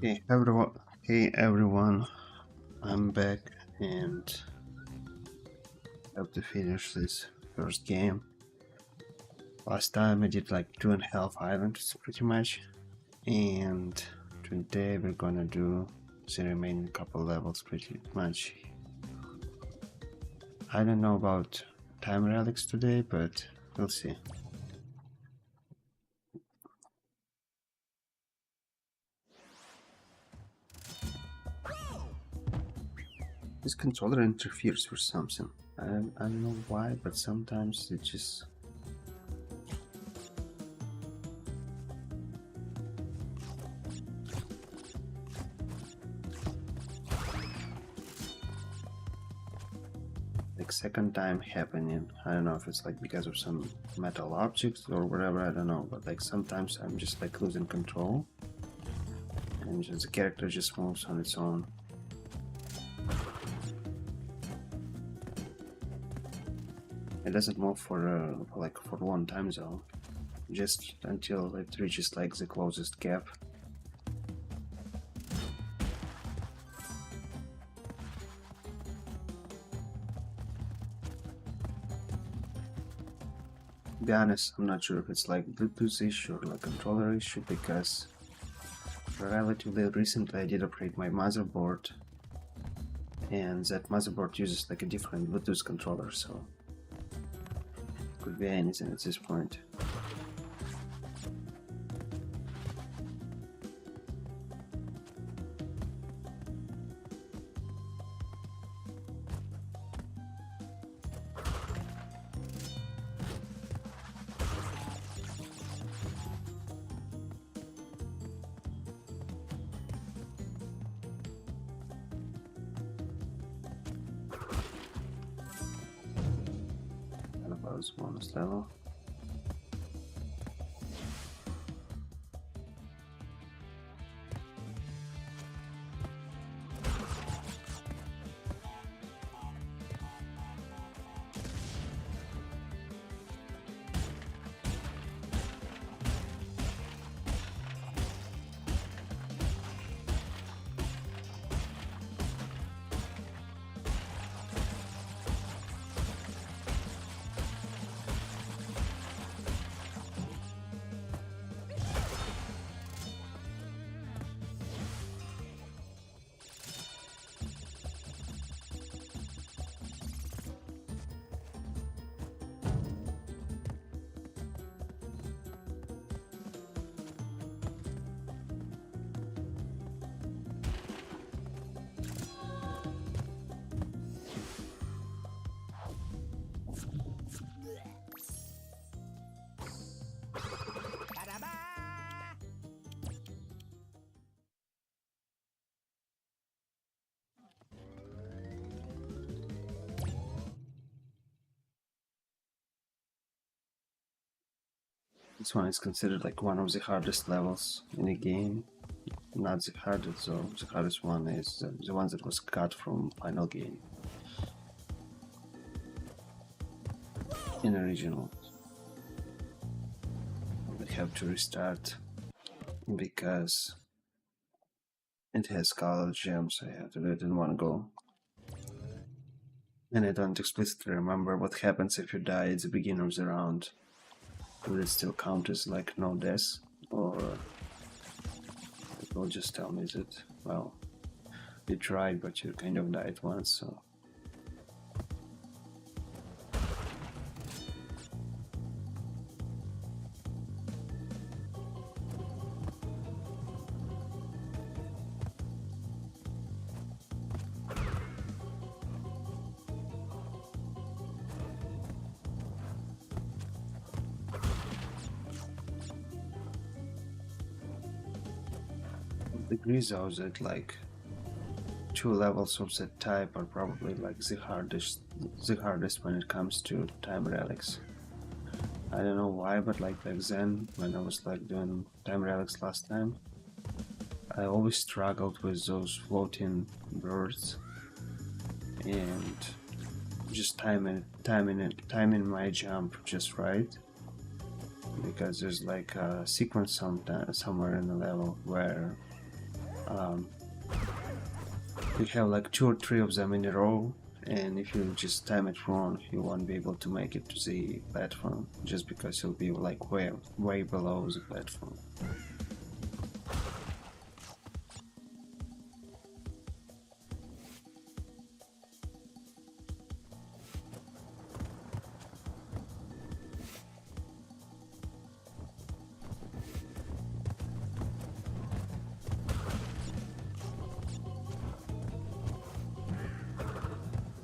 Hey everyone, I'm back and have to finish this first game. Last time I did like 2.5 islands pretty much, and today we're gonna do the remaining couple levels pretty much. I don't know about time relics today, but we'll see. This controller interferes with something. I don't know why, but sometimes it just... like second time happening. I don't know if it's like because of some metal objects or whatever, I don't know, but like sometimes I'm just like losing control and just the character just moves on its own. It doesn't move for like for one time though, just until it reaches like the closest gap. To be honest, I'm not sure if it's like Bluetooth issue or like controller issue, because relatively recently I did upgrade my motherboard, and that motherboard uses like a different Bluetooth controller, so could be anything at this point. Bonus level. This one is considered like one of the hardest levels in the game. Not the hardest though, the hardest one is the one that was cut from final game in original. I have to restart because it has colored gems. I have to do it in one go. And I don't explicitly remember what happens if you die at the beginning of the round. Will it still count as like no death, or it will just tell me that, well, you tried but you kind of died once, so... The Grizzles that like 2 levels of that type are probably like the hardest when it comes to time relics. I don't know why, but like back then when I was like doing time relics last time, I always struggled with those floating birds and just timing my jump just right, because there's like a sequence somewhere in the level where you have like 2 or 3 of them in a row, and if you just time it wrong, you won't be able to make it to the platform, just because you'll be like way below the platform.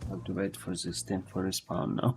I have to wait for this thing for respawn now.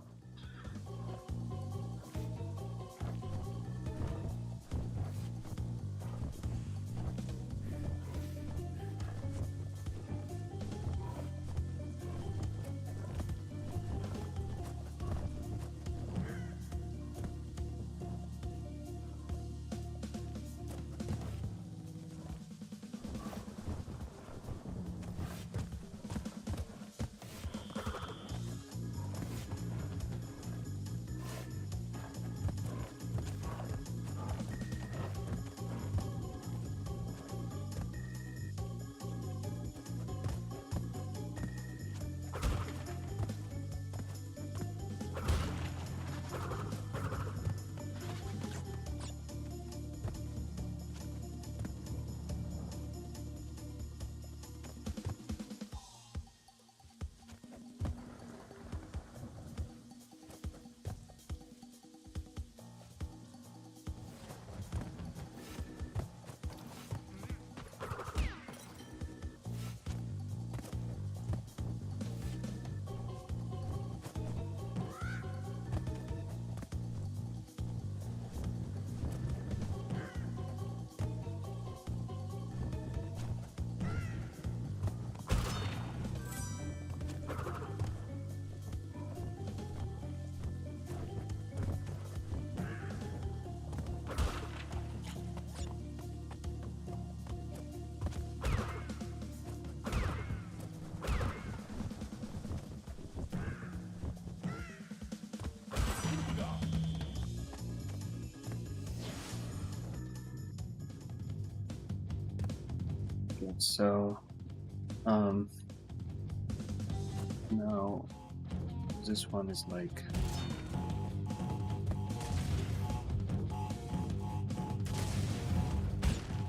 Good, so now this one is like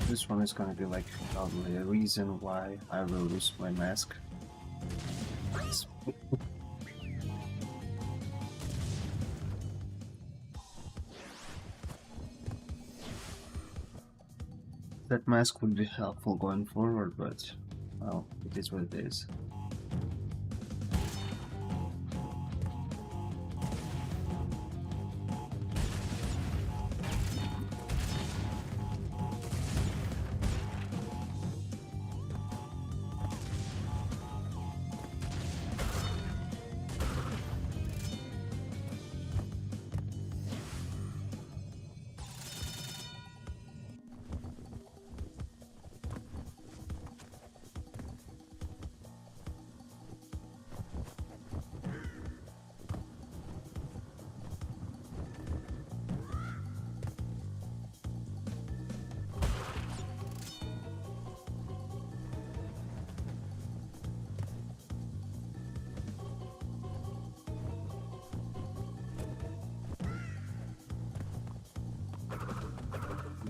this one is gonna be like probably a reason why I will lose my mask. That mask would be helpful going forward, but well, it is what it is.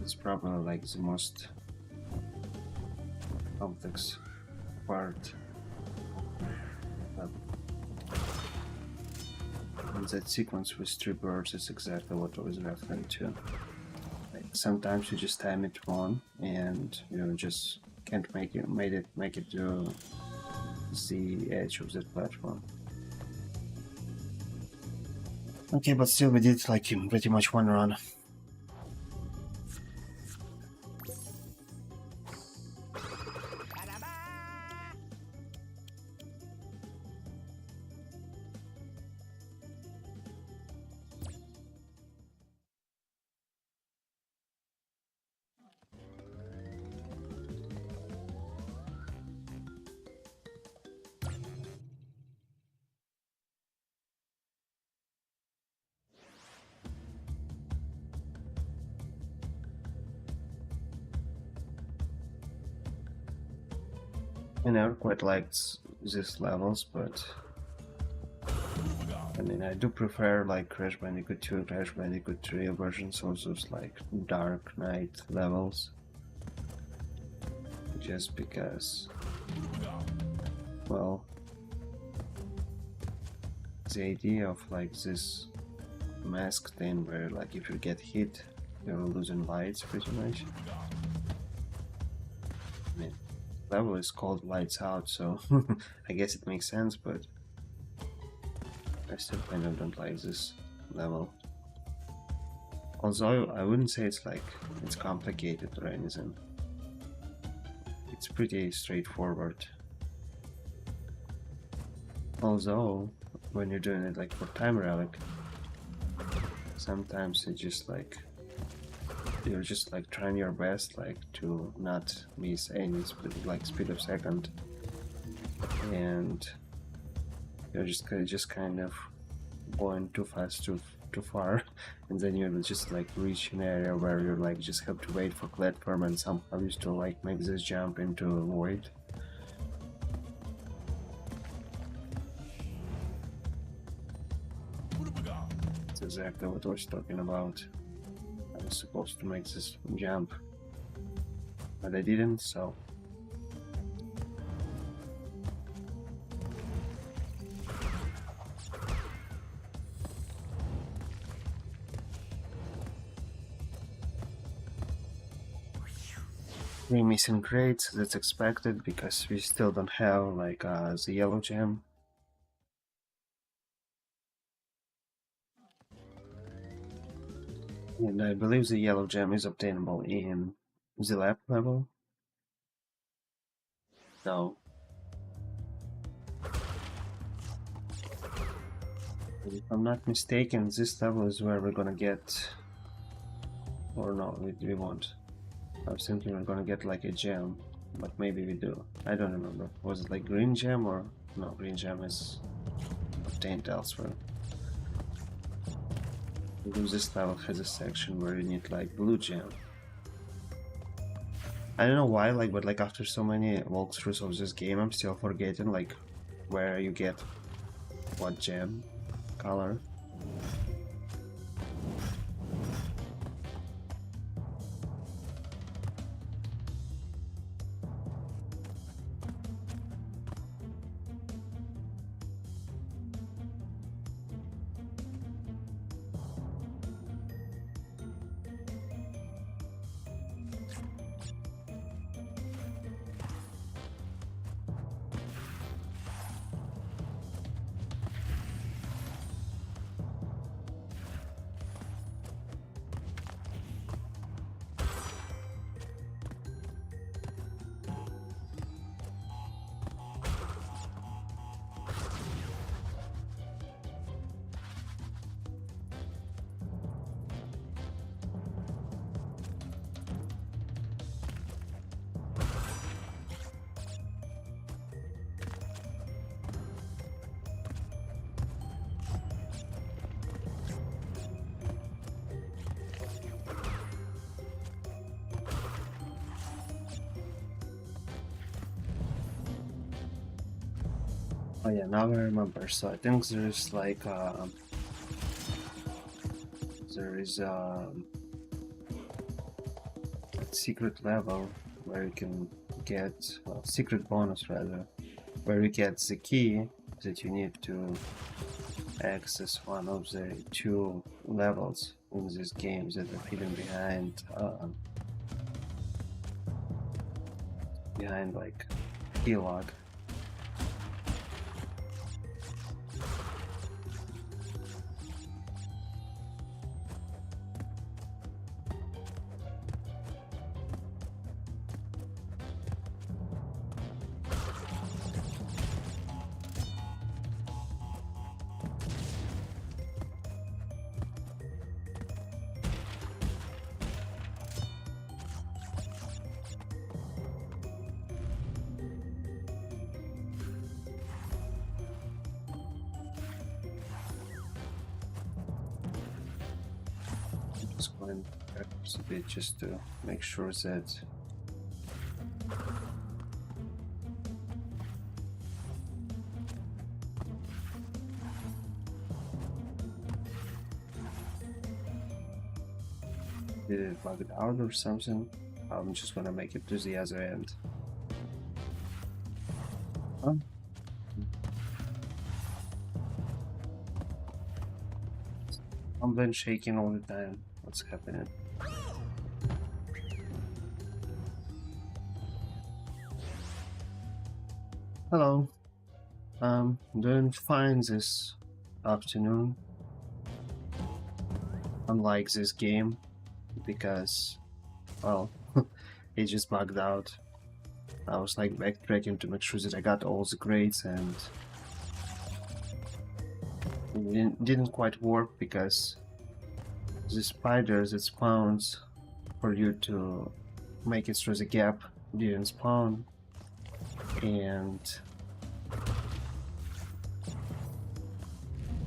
It's probably like the most complex part of that sequence with 3 birds is exactly what I was referring to. Like sometimes you just time it wrong and you just can't make it to the edge of that platform. Okay, but still we did like pretty much one run. I never quite liked these levels, but I mean, I do prefer like Crash Bandicoot 2, Crash Bandicoot 3 versions of those like Dark Knight levels. Just because, well, the idea of like this mask thing where like if you get hit, you're losing lights pretty much. I mean, level is called Lights Out, so I guess it makes sense, but I still kind of don't like this level. Although I wouldn't say it's like it's complicated or anything. It's pretty straightforward. Although when you're doing it like for Time Relic, sometimes it's just like you're just like trying your best like to not miss any speed of second, and you're just kind of going too fast, too far, and then you just like reach an area where you like just have to wait for platform and somehow you still like make this jump into a void. That's exactly what I was talking about. I was supposed to make this jump, but I didn't, so we're missing crates. That's expected because we still don't have like the yellow gem. And I believe the yellow gem is obtainable in the lab level. No. If I'm not mistaken, this level is where we're gonna get... Or no, we won't. I was thinking we're gonna get like a gem, but maybe we do. I don't remember. Was it like green gem or... No, green gem is obtained elsewhere. Because this level has a section where you need like blue gem. I don't know why, like, but like after so many walkthroughs of this game, I'm still forgetting like where you get what gem color. Oh yeah, now I remember. So I think there's like there is a secret level where you can get, well, secret bonus rather, where you get the key that you need to access one of the 2 levels in this game that are hidden behind like key lock. Just going backwards a bit just to make sure that Did it bug it out or something? I'm just gonna make it to the other end. Huh? I'm been shaking all the time. What's happening? Hello. Doing fine this afternoon. Unlike this game, because, well, it just bugged out. I was like backtracking to make sure that I got all the grades, and it didn't quite work because the spider that spawns for you to make it through the gap didn't spawn, and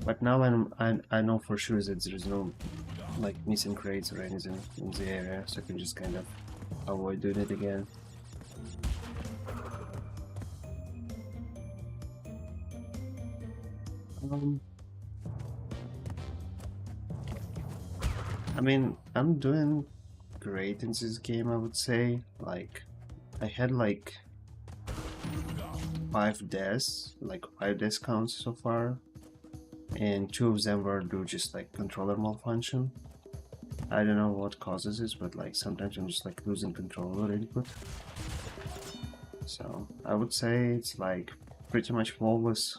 but now I know for sure that there's no like missing crates or anything in the area, so I can just kind of avoid doing it again. I mean, I'm doing great in this game, I would say. Like, I had like 5 deaths, like 5 death counts so far, and 2 of them were due just like controller malfunction. I don't know what causes this, but like sometimes I'm just like losing control or input. So I would say it's like pretty much flawless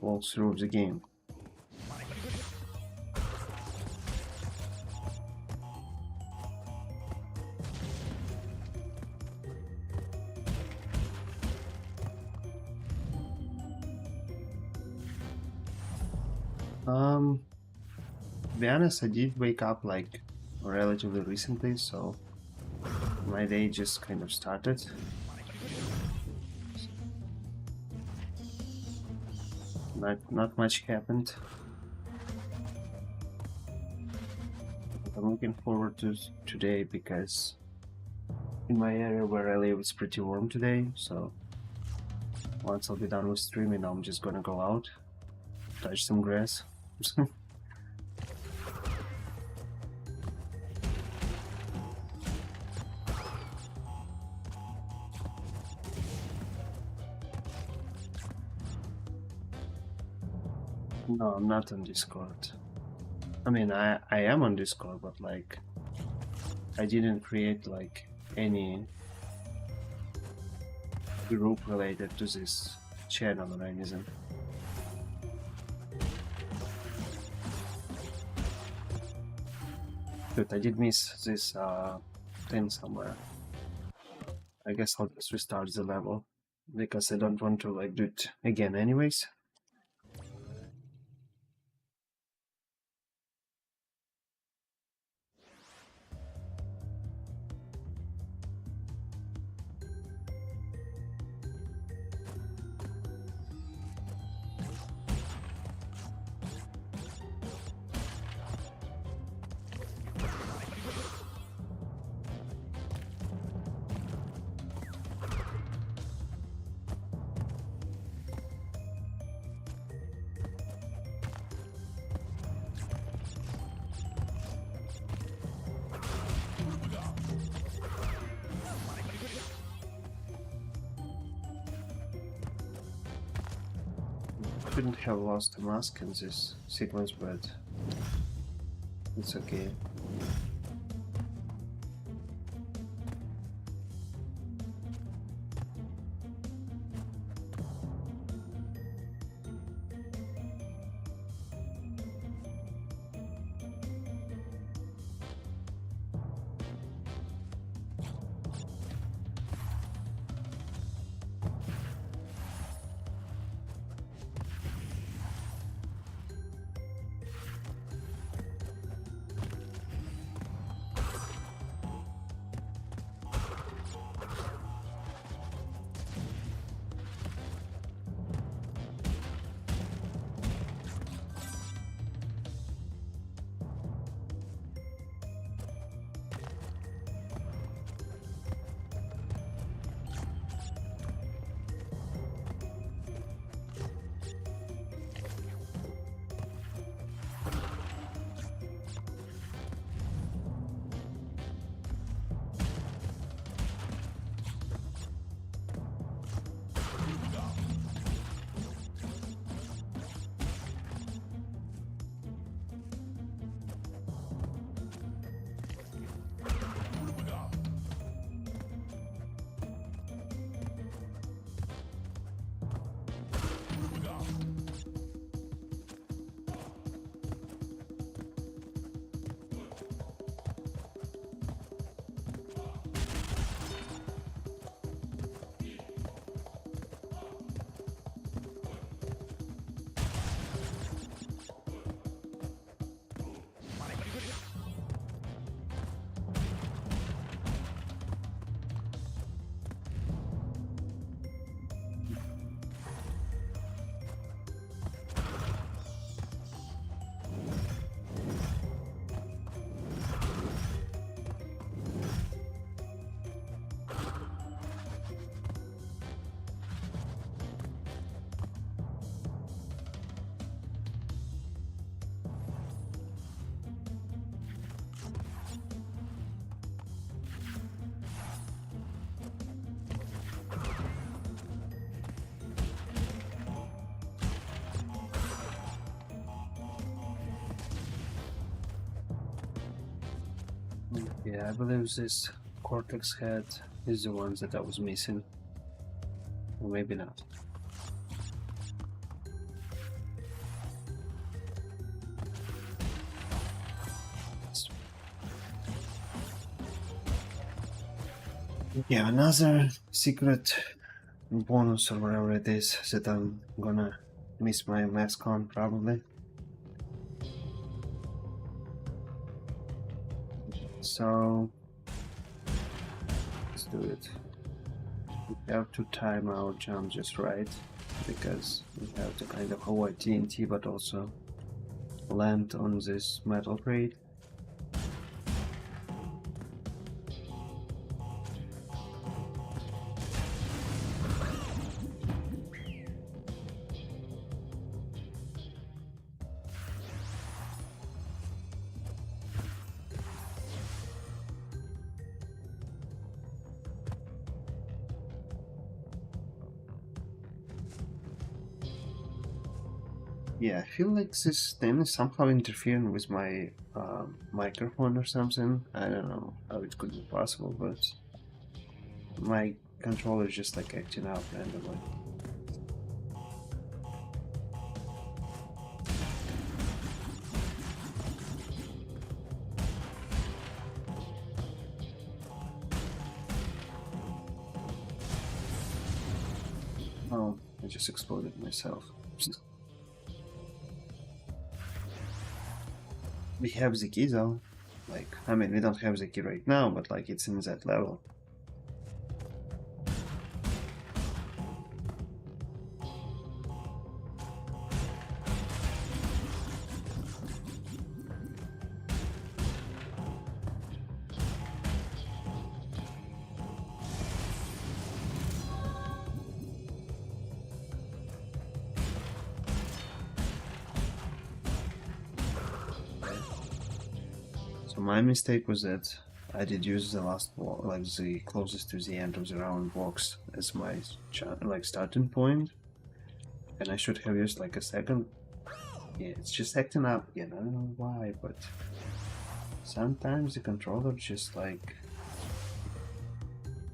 walkthrough of the game. To be honest, I did wake up like relatively recently, so my day just kind of started. Not much happened. I'm looking forward to today because in my area where I live it's pretty warm today, so once I'll be done with streaming I'm just gonna go out, touch some grass. No, I'm not on Discord. I mean, I am on Discord, but like, I didn't create like any group related to this channel or anything. But I did miss this thing somewhere. I guess I'll just restart the level because I don't want to like do it again anyways. Shouldn't have lost a mask in this sequence, but it's okay. Yeah, I believe this cortex head is the ones that I was missing. Or maybe not. Yeah, another secret bonus or whatever it is that I'm gonna miss my mask on probably. So let's do it. We have to time our jump just right because we have to kind of avoid TNT but also land on this metal crate. Yeah, I feel like this thing is somehow interfering with my microphone or something. I don't know how it could be possible, but my controller is just like acting out randomly. Oh, I just exploded myself. We have the key though. Like, I mean, we don't have the key right now, but like it's in that level. So my mistake was that I did use the last block, like the closest to the end of the round box as my like starting point, and I should have used like a second. Yeah, it's just acting up again. I don't know why, but sometimes the controller just like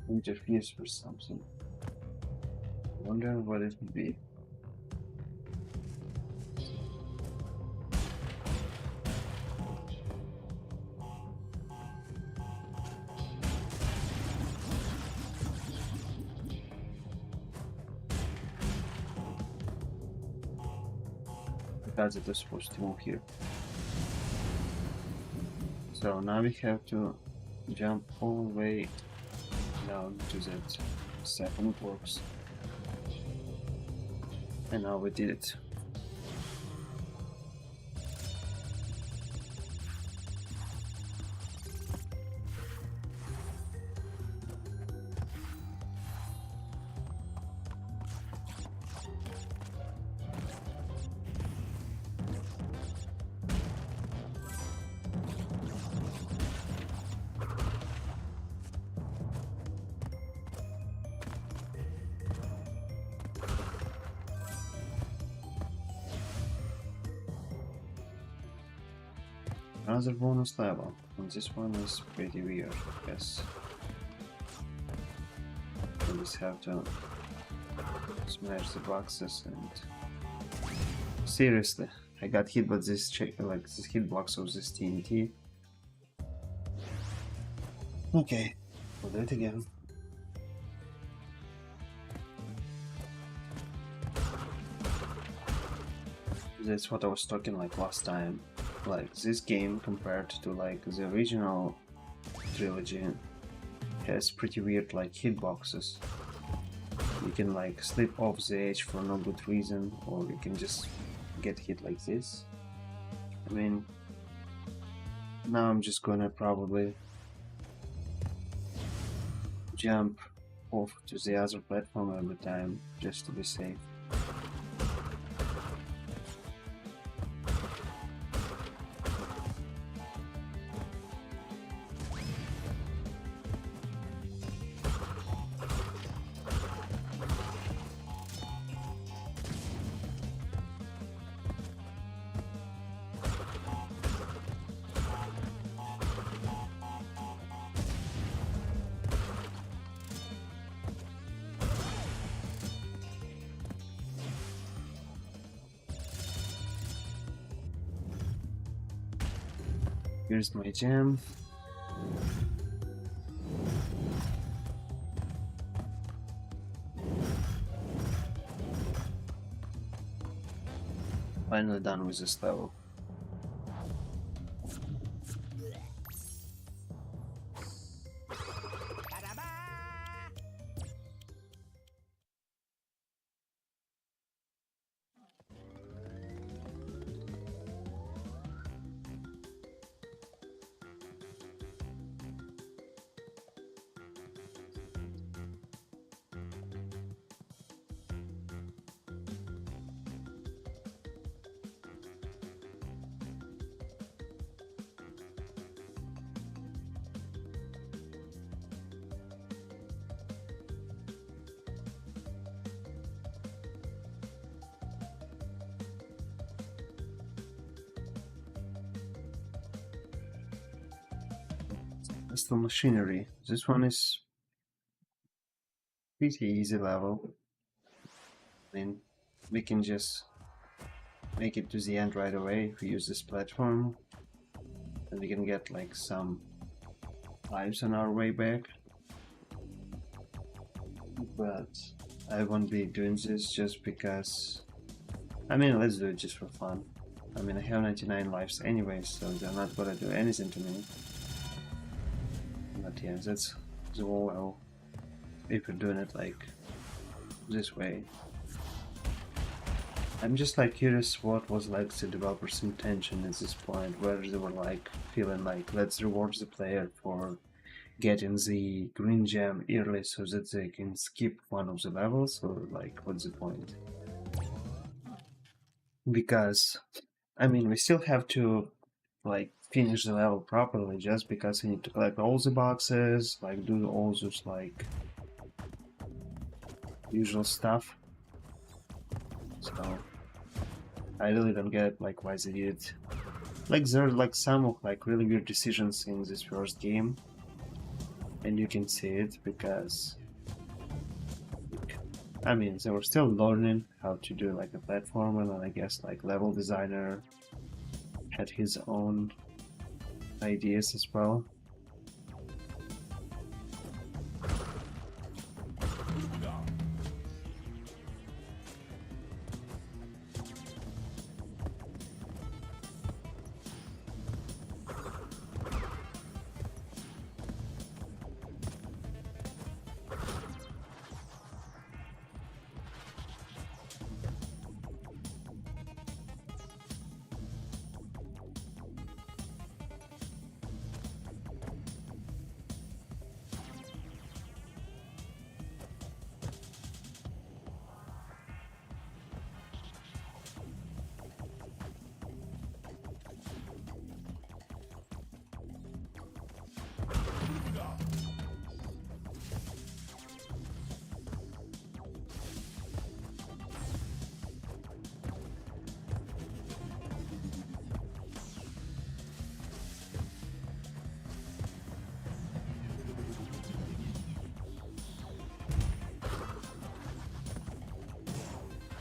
interferes with something. I wonder what it would be. Because it is supposed to move here. So now we have to jump all the way down to that second box. And now we did it. Another bonus level, and this one is pretty weird, I guess. We just have to smash the boxes and... Seriously, I got hit by this this hitbox of this TNT. Okay, we'll do it again. That's what I was talking like last time. Like this game compared to like the original Trilogy has pretty weird like hitboxes. You can like slip off the edge for no good reason, or you can just get hit like this. I mean, now I'm just gonna probably jump off to the other platform every time just to be safe. Here's my gem. Finally done with this level. Crystal machinery. This one is pretty easy level. I mean, we can just make it to the end right away if we use this platform, and we can get like some lives on our way back. But I won't be doing this just because, I mean, let's do it just for fun. I mean, I have 99 lives anyway, so they're not gonna do anything to me. But yeah, that's the whole level. If you're doing it like this way. I'm just like curious what was like the developers' intention at this point, whether they were like feeling like let's reward the player for getting the green gem early so that they can skip one of the levels, or like what's the point? Because I mean we still have to like finish the level properly just because we need to collect all the boxes, like do all those like usual stuff. So I really don't get like why they did it. Like there are like some of like really weird decisions in this first game, and you can see it because I mean they were still learning how to do like a platformer, and I guess like level designer had his own ideas as well.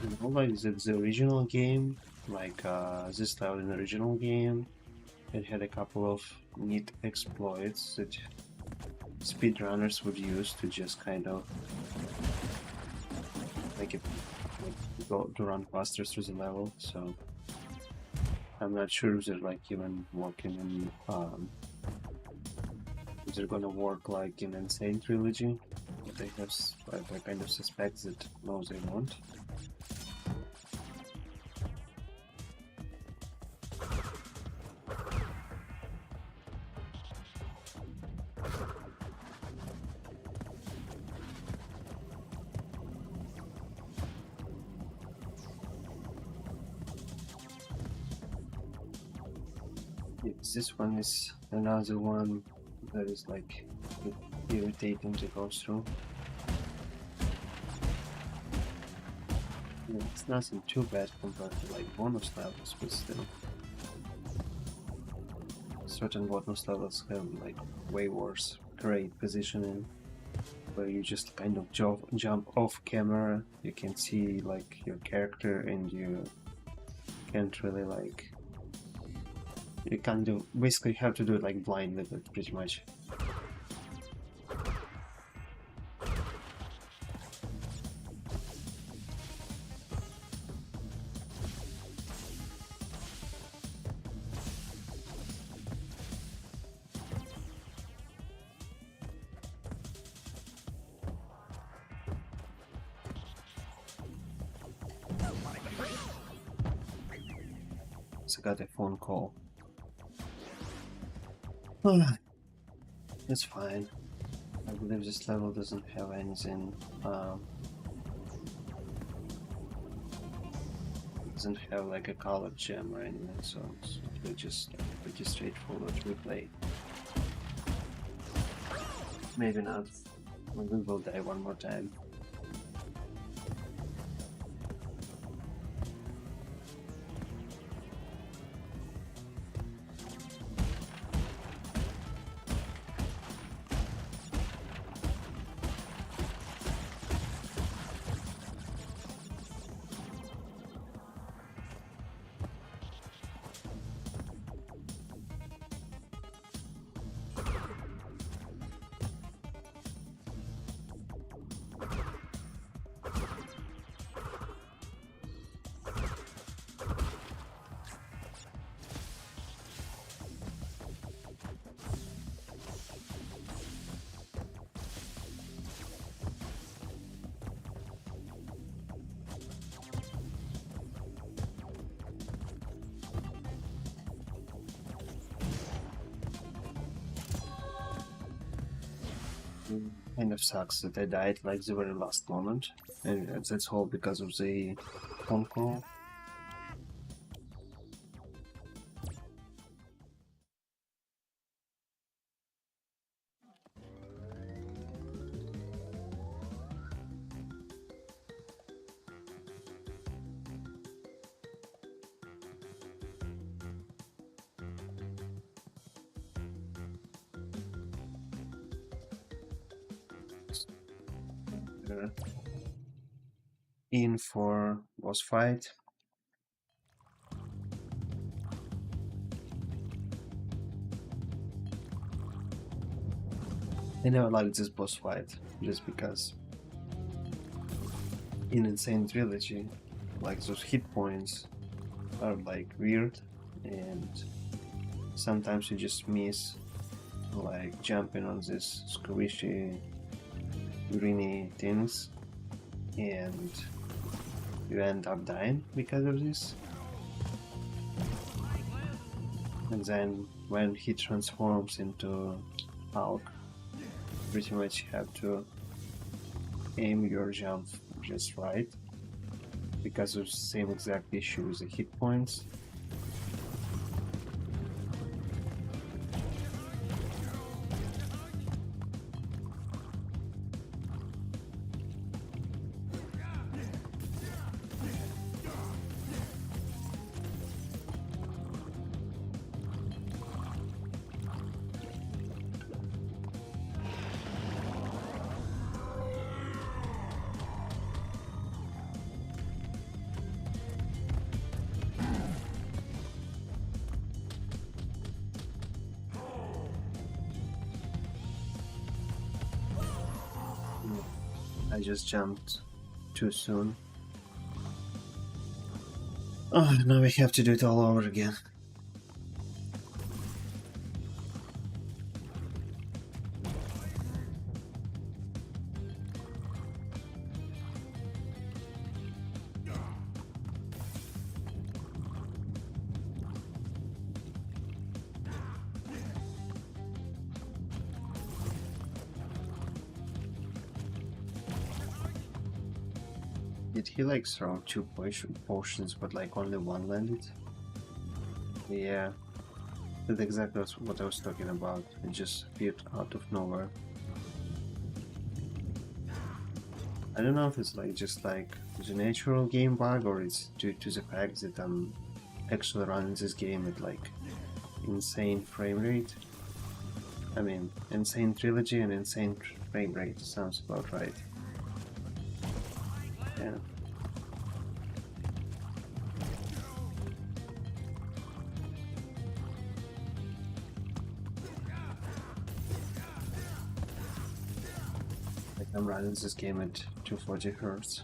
You know, like the original game, like this level in the original game, it had a couple of neat exploits that speedrunners would use to just kind of make it like, go to run faster through the level. So I'm not sure if they're like even working in if they're gonna work like in N-Sane Trilogy. But I kind of suspect that no, they won't. Yes, this one is another one that is like irritating to go through. Yeah, it's nothing too bad compared to like bonus levels, but still. Certain bonus levels have like way worse great positioning, where you just kind of jump off camera, you can see like your character and you can't really like You can't do, basically you have to do it like blind with it, pretty much. So I got a phone call. It's fine. I believe this level doesn't have anything. Doesn't have like a colored gem or anything, so it's just pretty straightforward to replay. Maybe not. Maybe we'll die one more time. Kind of sucks that I died like the very last moment, and that's all because of the phone call. In for boss fight. I never liked this boss fight just because in N-Sane Trilogy, like those hit points are like weird, and sometimes you just miss like jumping on these squishy greeny things and you end up dying because of this. And then when he transforms into Hulk, pretty much have to aim your jump just right because of the same exact issue with the hit points. I just jumped too soon. Oh, now we have to do it all over again. Did he like throw two potions but like only one landed? Yeah, that's exactly what I was talking about. It just appeared out of nowhere. I don't know if it's like just like the natural game bug or it's due to the fact that I'm actually running this game at like insane frame rate. I mean, N-Sane Trilogy and insane frame rate sounds about right. Yeah. I'm running this game at 240 Hz.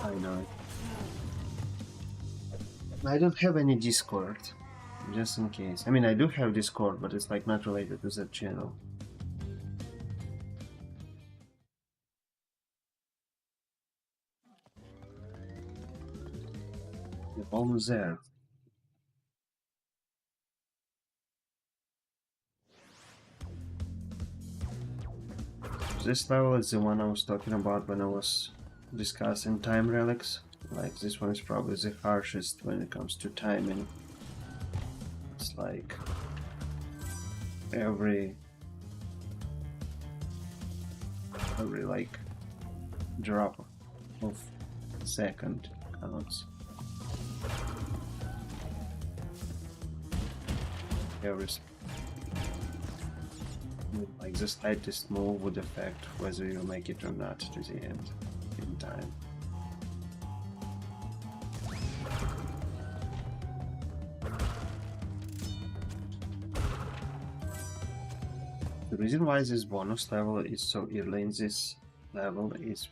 I know. I don't have any Discord, just in case. I mean, I do have Discord, but it's like not related to that channel. We're almost there. This level is the one I was talking about when I was discussing time relics. Like, this one is probably the harshest when it comes to timing. It's like every like drop of second counts. Every like the slightest move would affect whether you make it or not to the end in time. The reason why this bonus level is so early in this level is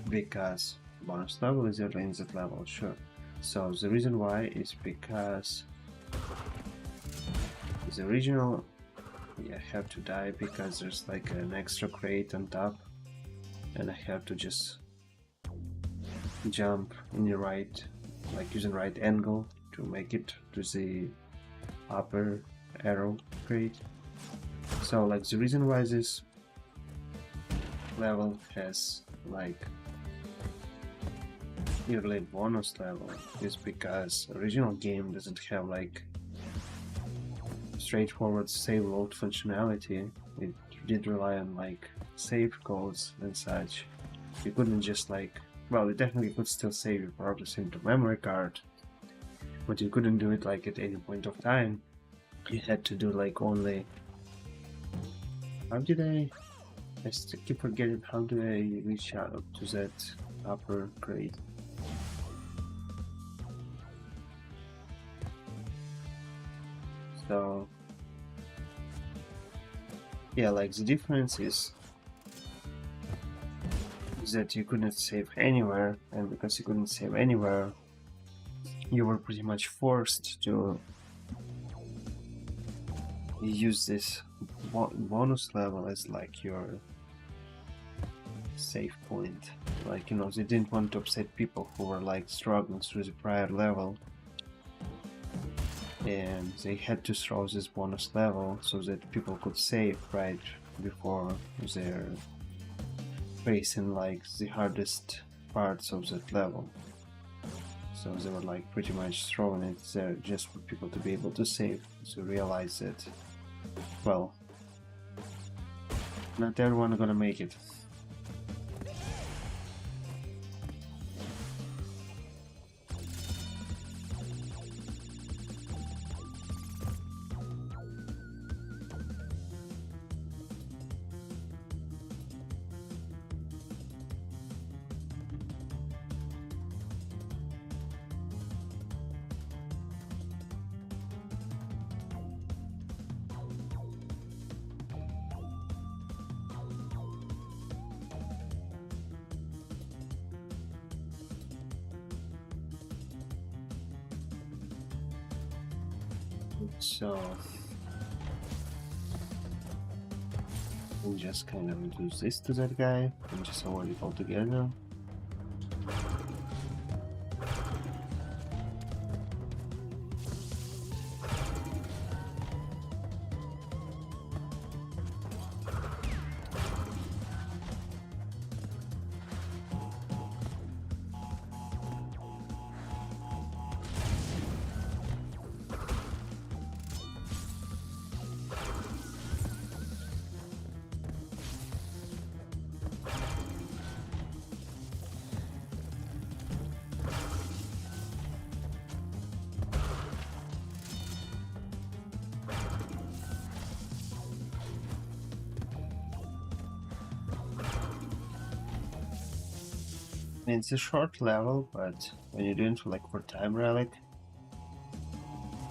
because bonus level is early in that level, sure. So the reason why is because the original I have to die because there's like an extra crate on top and I have to just jump in the right, like using right angle to make it to the upper arrow crate. So like the reason why this level has like early bonus level is because original game doesn't have like straightforward save load functionality. It did rely on like save codes and such. You couldn't just like, well, you definitely could still save your progress into memory card, but you couldn't do it like at any point of time. You had to do like only, how did I still keep forgetting how do I reach out to that upper grade. So yeah, like the difference is that you couldn't save anywhere, and because you couldn't save anywhere, you were pretty much forced to use this bonus level as like your save point. Like, you know, they didn't want to upset people who were like struggling through the prior level, and they had to throw this bonus level so that people could save right before they're facing like the hardest parts of that level. So they were like pretty much throwing it there just for people to be able to save, to realize that, well, not everyone gonna make it. So we'll just kind of reduce this to that guy and just avoid it altogether. I mean, it's a short level, but when you're doing for time relic,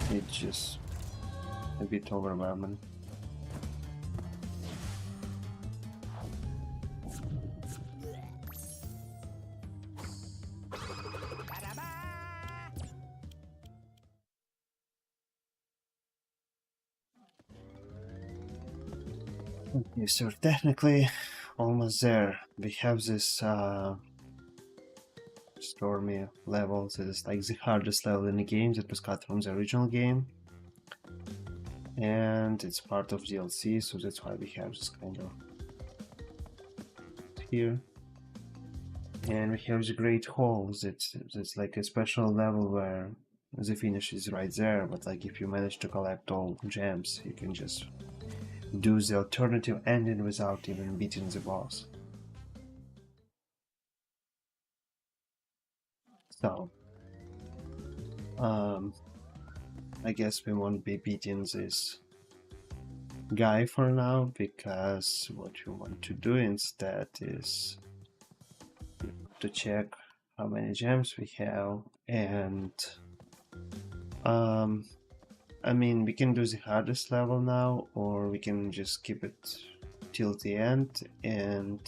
it's just a bit overwhelming. Okay, so technically almost there. We have this stormy level. So it's like the hardest level in the game that was cut from the original game. And it's part of DLC, so that's why we have this kind of here. And we have the Great Halls. It's like a special level where the finish is right there, but like if you manage to collect all gems, you can just do the alternative ending without even beating the boss. So, I guess we won't be beating this guy for now, because what you want to do instead is to check how many gems we have, and I mean, we can do the hardest level now, or we can just keep it till the end, and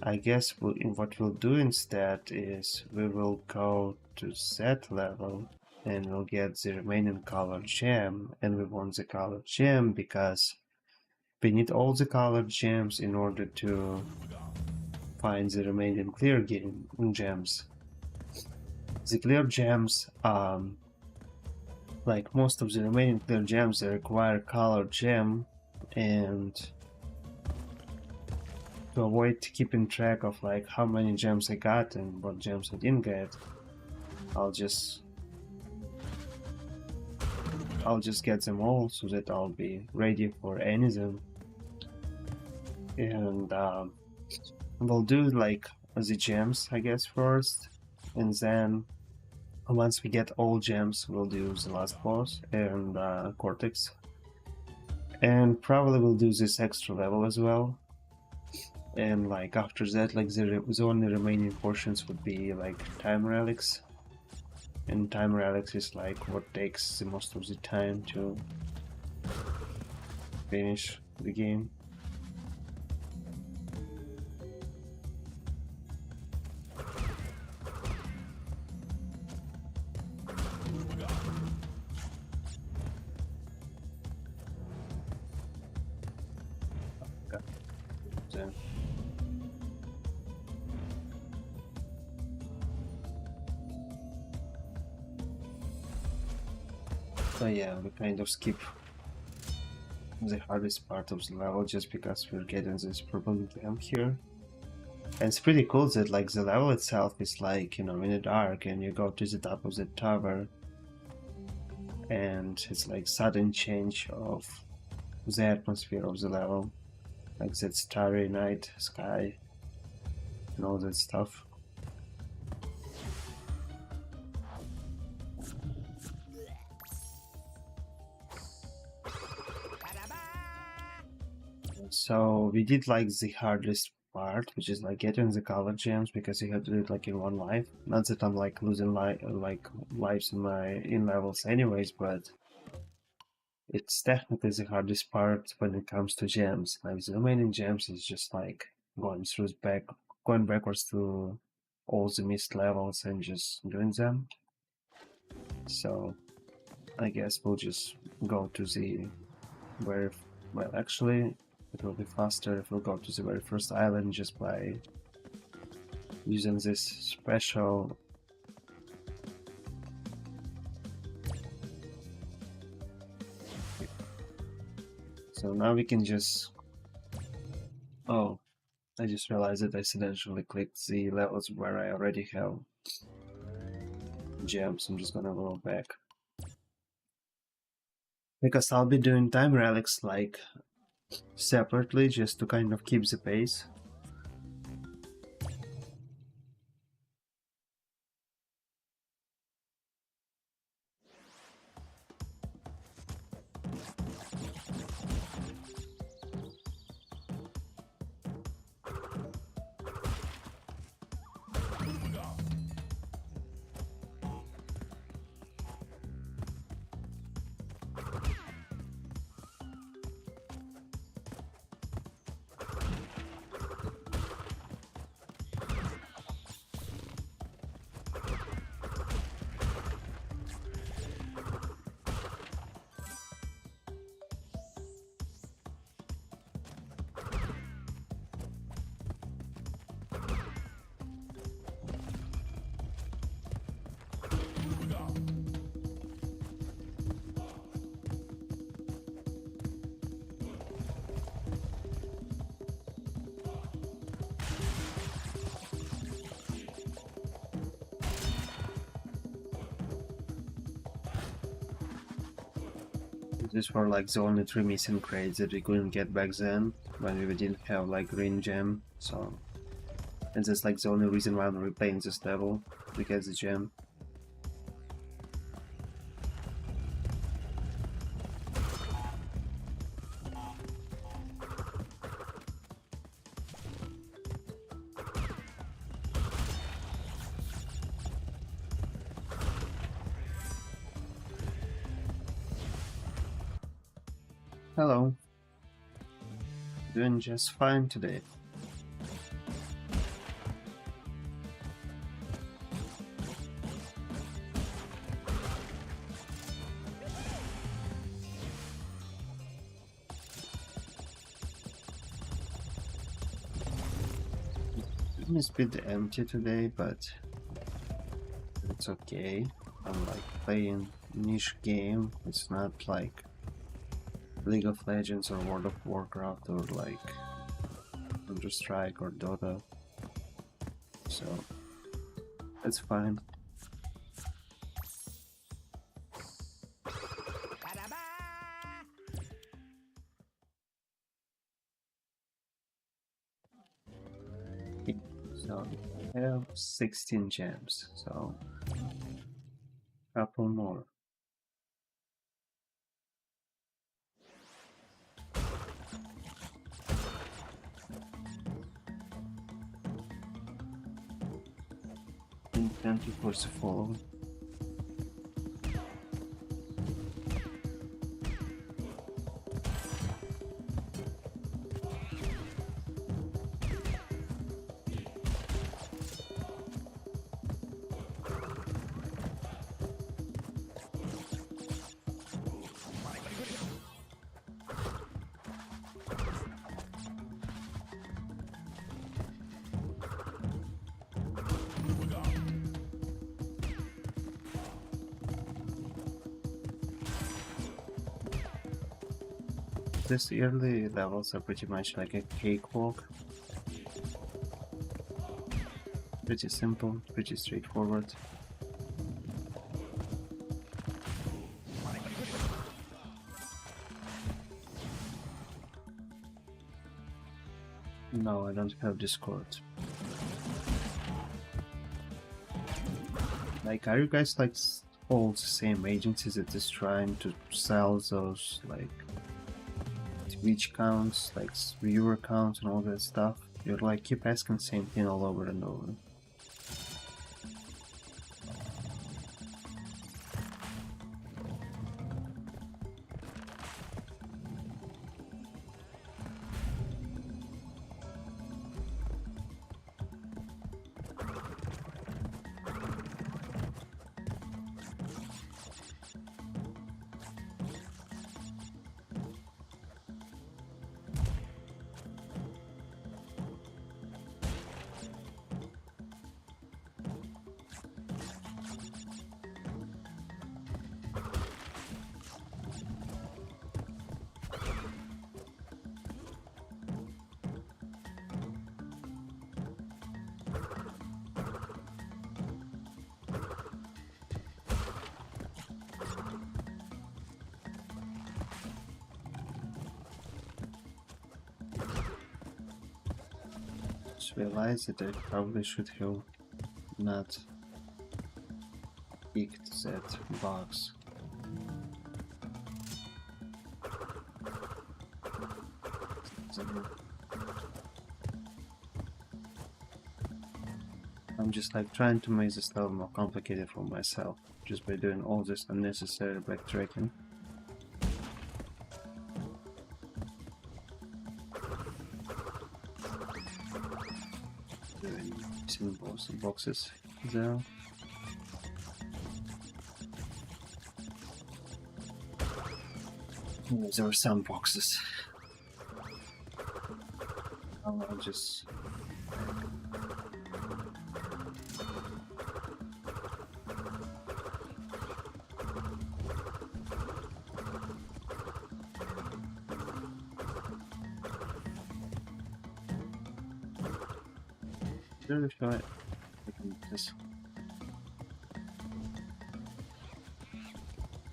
I guess what we'll do instead is we will go to that level and we'll get the remaining colored gem, and we want the colored gem because we need all the colored gems in order to find the remaining clear gems. The clear gems, like most of the remaining clear gems, they require colored gem, and to avoid keeping track of like how many gems I got and what gems I didn't get, I'll just get them all so that I'll be ready for any of them. And we'll do like the gems, I guess, first, and then once we get all gems, we'll do the last boss and Cortex, and probably we'll do this extra level as well. And like after that, like the only remaining portions would be like time relics, and time relics is like what takes the most of the time to finish the game. So, so yeah, we kind of skip the hardest part of the level just because we're getting this purple gem here. And it's pretty cool that like the level itself is like, you know, in the dark, and you go to the top of the tower and it's like sudden change of the atmosphere of the level, like that starry night sky and all that stuff. So we did like the hardest part, which is like getting the color gems, because you have to do it like in one life. Not that I'm like losing lives in levels anyways, but it's technically the hardest part when it comes to gems. Like the remaining gems is just like going backwards through all the missed levels and just doing them. So I guess we'll just go to the very well. Actually, it will be faster if we'll go to the very first island just by using this special so now we can just oh, I just realized that I accidentally clicked the levels where I already have gems. I'm just gonna go back because I'll be doing time relics like separately just to kind of keep the pace. These were like the only 3 missing crates that we couldn't get back then when we didn't have like green gem, so and that's like the only reason why I'm replaying this level, to get the gem. Hello. Doing just fine today. It's a bit empty today, but it's okay. I'm like playing niche game. It's not like League of Legends or World of Warcraft or like Counter-Strike or Dota, so it's fine. So I have 16 gems, so a couple more. Thank you for the follow. These early levels are pretty much like a cakewalk. Pretty simple, pretty straightforward. No, I don't have Discord. Like, are you guys like all the same agencies that is trying to sell those like Twitch counts, like viewer counts and all that stuff? You're like keep asking the same thing all over and over. Just realized that I probably should have not picked that box. I'm just like trying to make this level more complicated for myself, just by doing all this unnecessary backtracking. Doing symbols and boxes there. There are some boxes. I'll just really sure I can just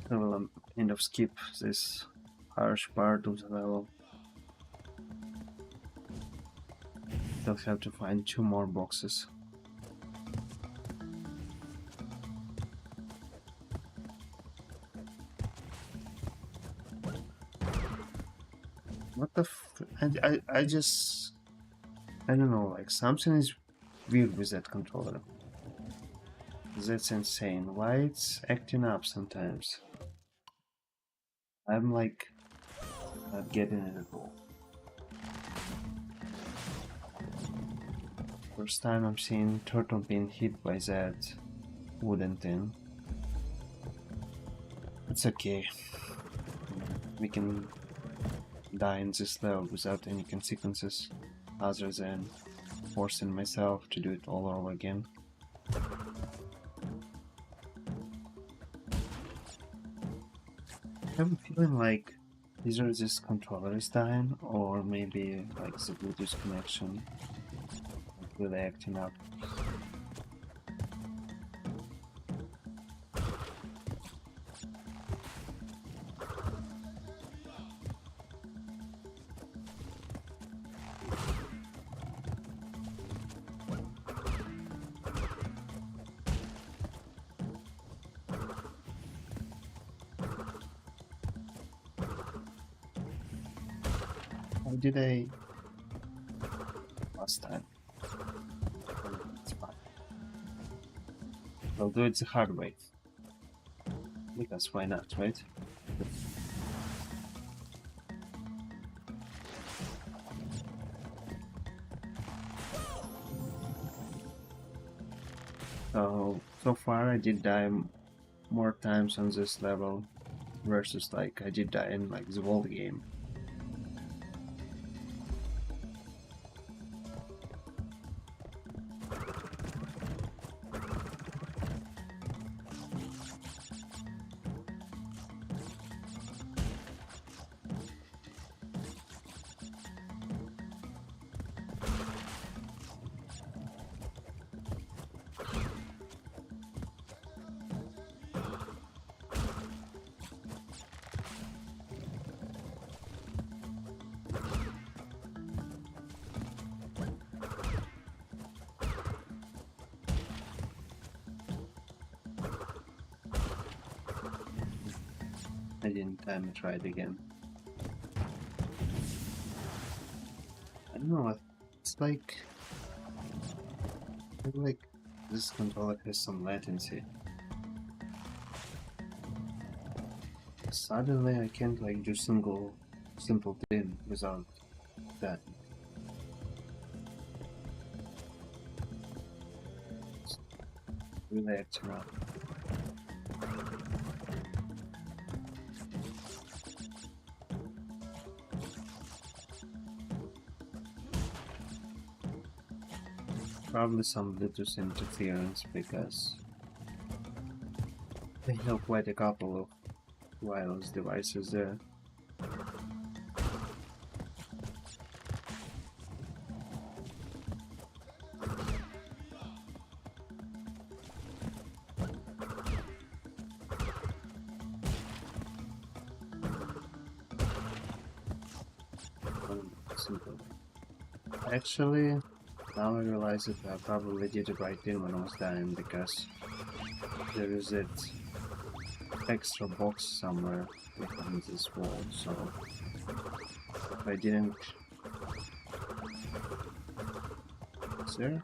kind of skip this harsh part of the level. Still have to find 2 more boxes. What the I just... I don't know, like something is weird with that controller. That's insane. Why it's acting up sometimes? I'm like not getting it at all. First time I'm seeing turtle being hit by that wooden thing. It's okay. We can die in this level without any consequences other than forcing myself to do it all over again. I'm feeling like either this controller is dying or maybe like the Bluetooth connection really acting up. How did I last time? It's fine. I'll do it the hard way. Because why not, right? So far I did die more times on this level versus like I did die in like the whole game. I didn't time it right again. I don't know, it's like... I feel like this controller has some latency. Suddenly I can't like do simple thing without that. It's really acting up. Probably some Bluetooth interference because they have quite a couple of wireless devices there. Simple. Actually, now I realize that I probably did the right thing when I was dying because there is that extra box somewhere behind this wall, so if I didn't... Is there?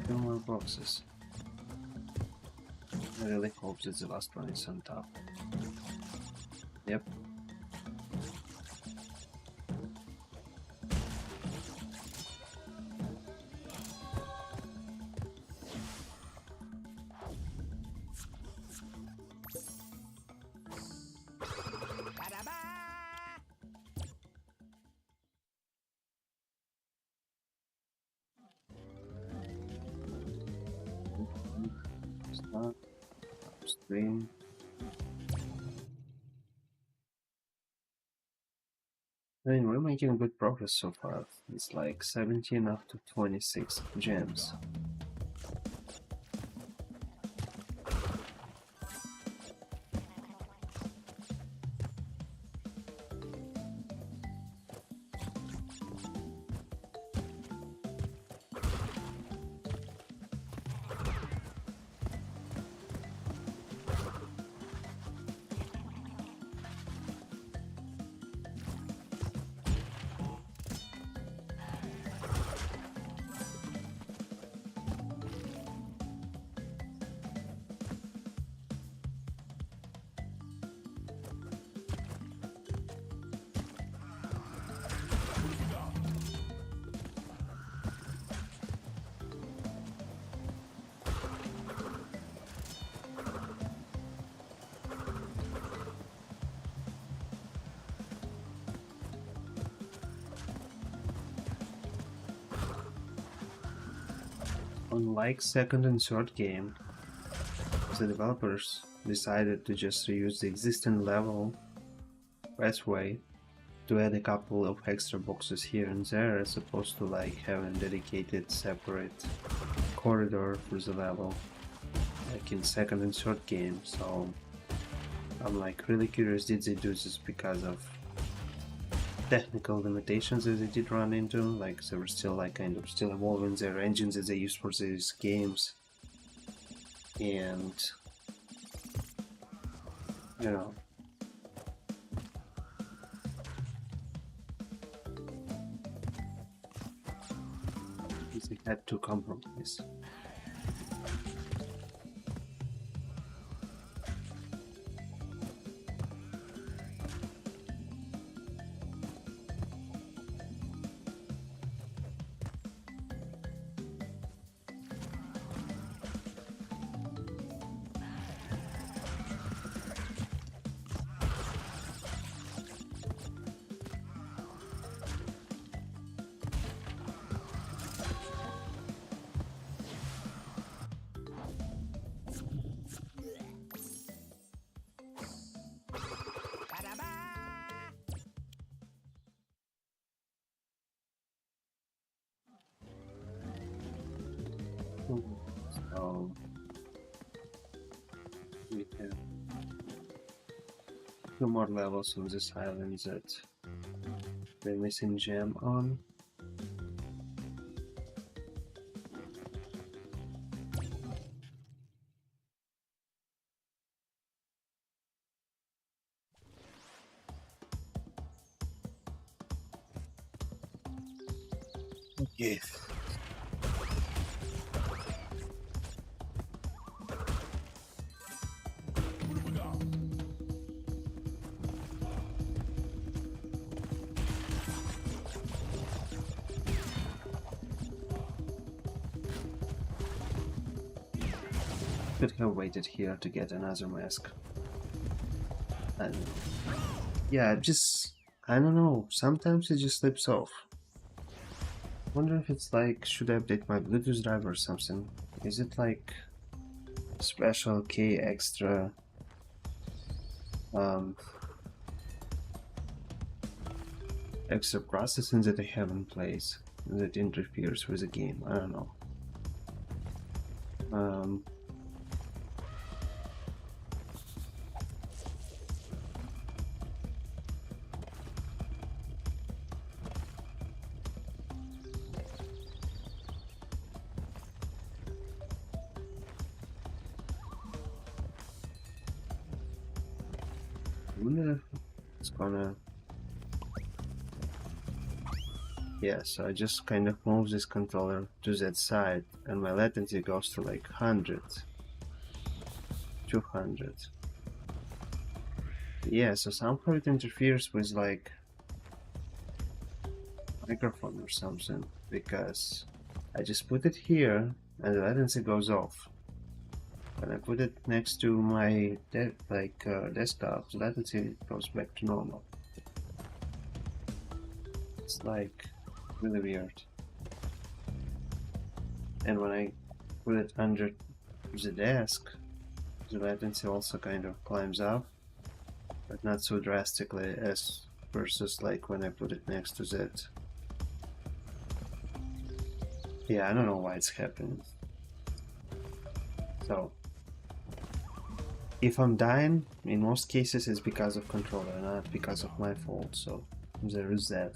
Two more boxes. I really hope that the last one is on top. Yep. Green. I mean, we're making good progress so far. It's like 17 up to 26 gems. Unlike second and third game, the developers decided to just reuse the existing level pathway to add a couple of extra boxes here and there, as opposed to like having dedicated separate corridor for the level like in second and third game. So I'm like really curious, did they do this because of technical limitations that they did run into? Like they were still like kind of still evolving their engines that they use for these games, and you know, they had to compromise. So we have two more levels on this island that we're missing gem on. Okay. Could have waited here to get another mask. And yeah, I don't know, sometimes it just slips off. Wonder if it's like, should I update my Bluetooth driver or something? Is it like special key extra extra processing that I have in place that interferes with the game? I don't know. I wonder if it's gonna... Yeah, so I just kind of move this controller to that side and my latency goes to like 100, 200. Yeah, so somehow it interferes with like microphone or something, because I just put it here and the latency goes off. When I put it next to my desktop, the latency goes back to normal. It's like really weird. And when I put it under the desk, The latency also kind of climbs up, but not so drastically as versus like when I put it next to Z. Yeah, I don't know why it's happening. So, if I'm dying, in most cases it's because of controller, not because of my fault, so there is that.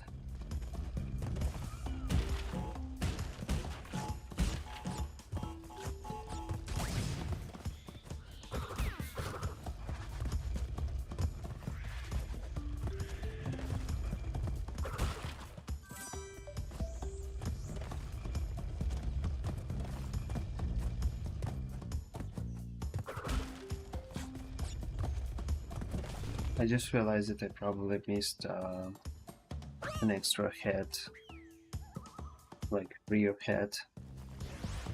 I just realized that I probably missed an extra head, like rear head,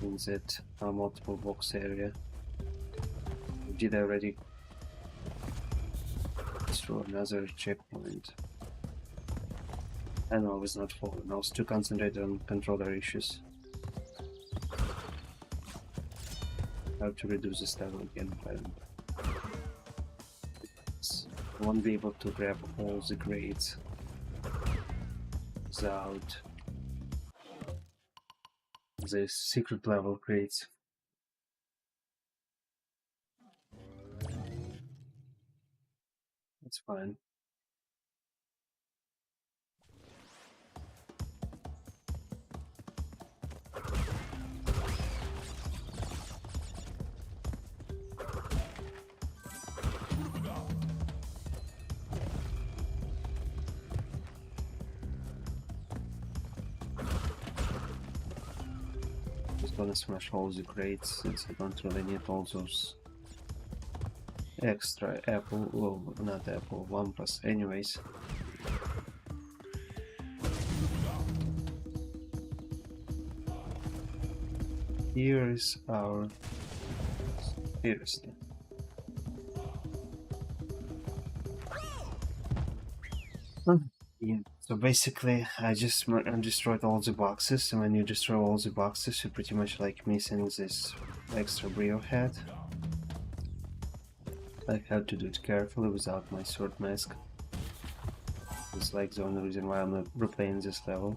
in that multiple box area. Did I already through another checkpoint? I know I was not falling, I was too concentrated on controller issues. How to reduce this level again, but I won't be able to grab all the grades without the secret level grades. That's fine. Just gonna smash all the grades since I don't really need all those extra apple, well, not apple, wampas anyways. Here is our seriously. Yeah. So basically, I just destroyed all the boxes, and when you destroy all the boxes, you're pretty much like missing this extra brio head. I have to do it carefully without my sword mask. It's like the only reason why I'm replaying this level.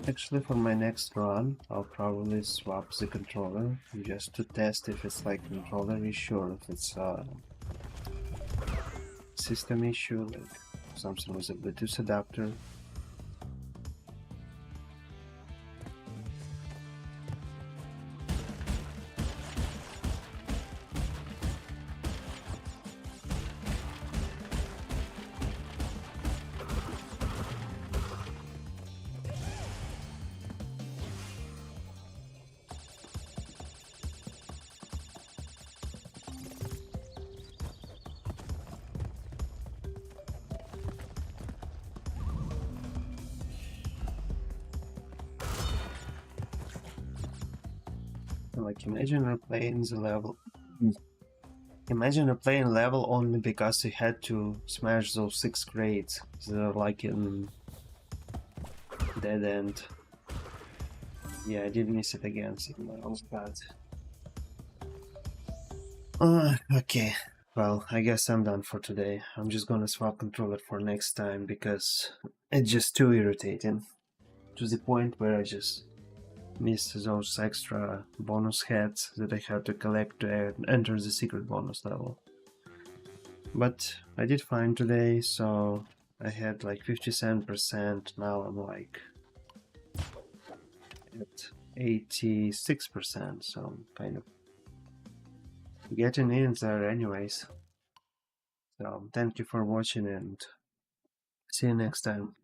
Actually, for my next run, I'll probably swap the controller just to test if it's like controller issue or if it's a system issue, like something with a Bluetooth adapter. Like imagine replaying the level. Imagine replaying level only because you had to smash those 6 grades. They're like in dead end. Yeah, I did miss it again, Sigma. I was bad. Okay. Well, I guess I'm done for today. I'm just gonna swap controller for next time because it's just too irritating. To the point where I just missed those extra bonus heads that I had to collect to enter the secret bonus level. But I did fine today, so I had like 57%, now I'm like at 86%, so I'm kind of getting in there anyways. So thank you for watching and see you next time.